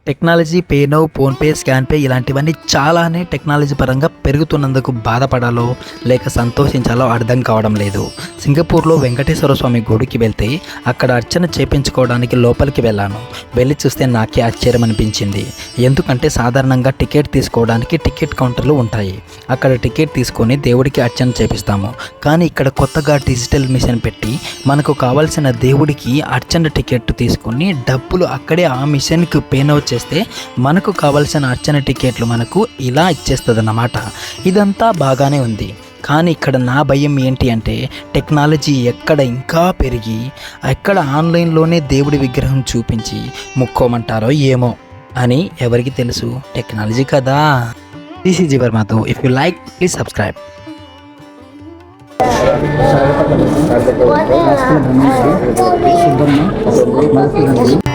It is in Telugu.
టెక్నాలజీ పే నౌ, ఫోన్పే, స్కాన్పే ఇలాంటివన్నీ చాలానే టెక్నాలజీ పరంగా పెరుగుతున్నందుకు బాధపడాలో లేక సంతోషించాలో అర్థం కావడం లేదు. సింగపూర్లో వెంకటేశ్వర స్వామి గుడికి వెళ్తే అక్కడ అర్చన చేపించుకోవడానికి లోపలికి వెళ్ళాను. వెళ్ళి చూస్తే నాకే ఆశ్చర్యం అనిపించింది. ఎందుకంటే సాధారణంగా టికెట్ తీసుకోవడానికి టికెట్ కౌంటర్లు ఉంటాయి. అక్కడ టికెట్ తీసుకొని దేవుడికి అర్చన చేపిస్తాము. కానీ ఇక్కడ కొత్తగా డిజిటల్ మిషన్ పెట్టి మనకు కావాల్సిన దేవుడికి అర్చన టికెట్ తీసుకొని డబ్బులు అక్కడే ఆ మిషన్కి పేనౌ చేస్తే మనకు కావాల్సిన అర్చన టికెట్లు మనకు ఇలా ఇచ్చేస్తుంది అన్నమాట. ఇదంతా బాగానే ఉంది. కానీ ఇక్కడ నా భయం ఏంటి అంటే టెక్నాలజీ ఎక్కడ ఇంకా పెరిగి ఎక్కడ ఆన్లైన్లోనే దేవుడి విగ్రహం చూపించి ముక్కోమంటారో ఏమో అని ఎవరికి తెలుసు. టెక్నాలజీ కదా. This is your Madhu. If you like please subscribe. What